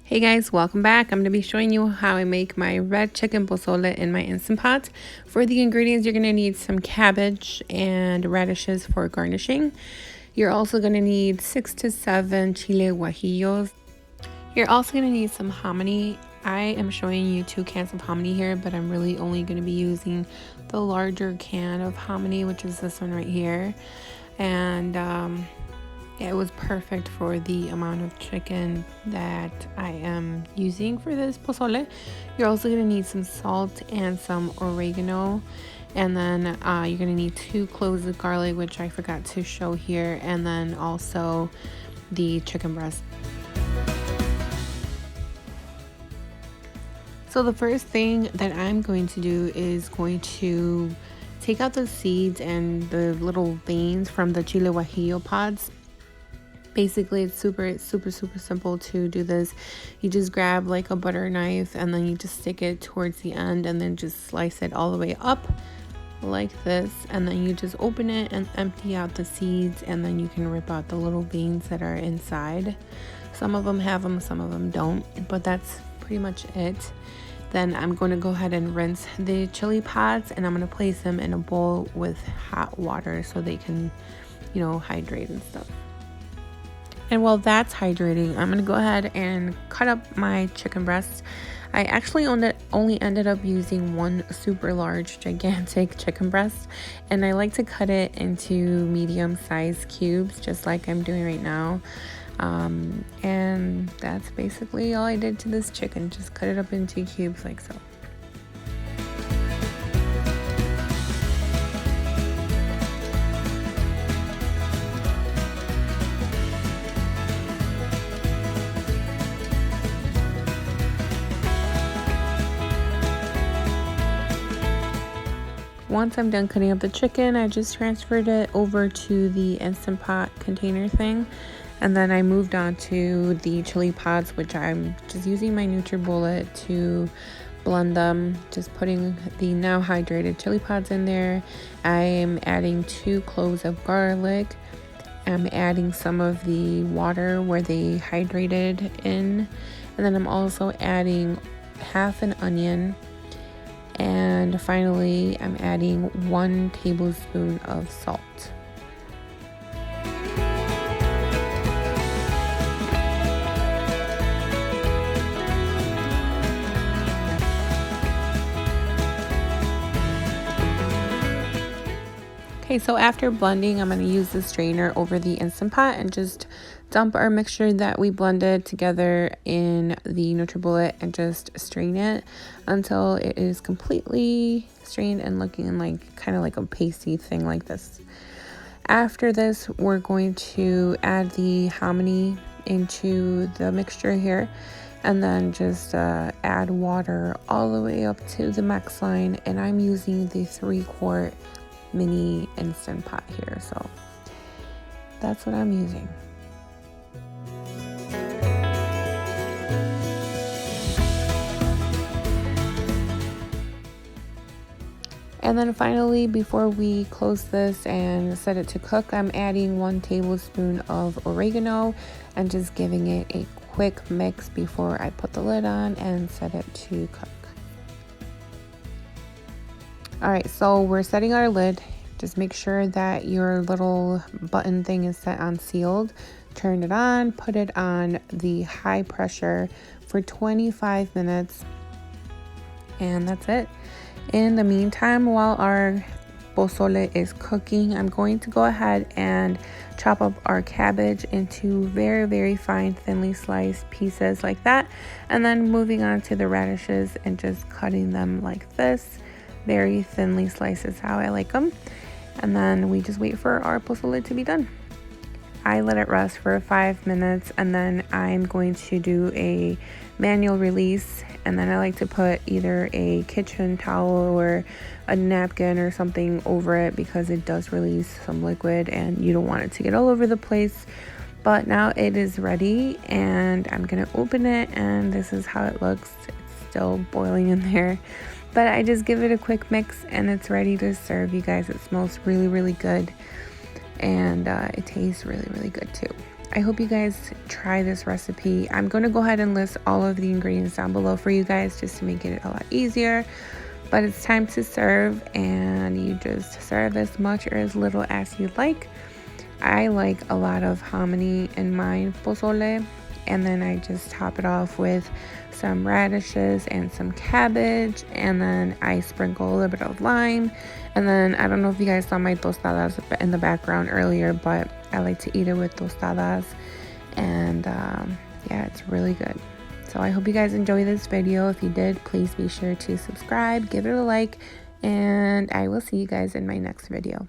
Hey guys, welcome back. I'm going to be showing you how I make my red chicken pozole in my Instant Pot. For the ingredients, you're going to need some cabbage and radishes for garnishing. You're also going to need 6 to 7 chile guajillos. You're also going to need some hominy. I am showing you 2 cans of hominy here, but I'm really only going to be using the larger can of hominy, which is this one right here. And it was perfect for the amount of chicken that I am using for this pozole. You're also going to need some salt and some oregano. And then you're going to need 2 cloves of garlic, which I forgot to show here. And then also the chicken breast. So the first thing that I'm going to do is going to take out the seeds and the little veins from the chile guajillo pods. Basically, it's super simple to do this. You just grab like a butter knife and then you just stick it towards the end and then just slice it all the way up like this, and then you just open it and empty out the seeds, and then you can rip out the little veins that are inside. Some of them have them, some of them don't, but that's pretty much it. Then I'm going to go ahead and rinse the chili pods, and I'm going to place them in a bowl with hot water so they can, hydrate and stuff. And while that's hydrating, I'm going to go ahead and cut up my chicken breast. I actually only ended up using one super large, gigantic chicken breast. And I like to cut it into medium-sized cubes, just like I'm doing right now. And that's basically all I did to this chicken. Just cut it up into cubes like so. Once I'm done cutting up the chicken, I just transferred it over to the Instant Pot container thing. And then I moved on to the chili pods, which I'm just using my NutriBullet to blend them. Just putting the now hydrated chili pods in there. I'm adding 2 cloves of garlic. I'm adding some of the water where they hydrated in. And then I'm also adding half an onion. And finally, I'm adding 1 tablespoon of salt. Okay, so after blending, I'm going to use the strainer over the Instant Pot and just dump our mixture that we blended together in the NutriBullet and just strain it until it is completely strained and looking like kind of like a pasty thing like this. After this, we're going to add the hominy into the mixture here, and then just add water all the way up to the max line, and I'm using the 3-quart mini Instant Pot here, so that's what I'm using. And then finally, before we close this and set it to cook, I'm adding 1 tablespoon of oregano and just giving it a quick mix before I put the lid on and set it to cook. Alright, so we're setting our lid. Just make sure that your little button thing is set on sealed. Turn it on, put it on the high pressure for 25 minutes, and that's it. In the meantime, while our pozole is cooking, I'm going to go ahead and chop up our cabbage into very fine, thinly sliced pieces like that, and then moving on to the radishes and just cutting them like this. Very thinly sliced is how I like them. And then we just wait for our pozole to be done. I let it rest for 5 minutes, and then I'm going to do a manual release, and then I like to put either a kitchen towel or a napkin or something over it because it does release some liquid and you don't want it to get all over the place. But now it is ready, and I'm gonna open it, and this is how it looks. It's still boiling in there, but I just give it a quick mix and it's ready to serve, you guys. It smells really good, and it tastes really good too. I hope you guys try this recipe. I'm going to go ahead and list all of the ingredients down below for you guys just to make it a lot easier. But it's time to serve, and you just serve as much or as little as you like. I like a lot of hominy in my pozole, and then I just top it off with some radishes and some cabbage, and then I sprinkle a little bit of lime. And then I don't know if you guys saw my tostadas in the background earlier, but I like to eat it with tostadas, and yeah, it's really good. So I hope you guys enjoy this video. If you did, please be sure to subscribe, give it a like, and I will see you guys in my next video.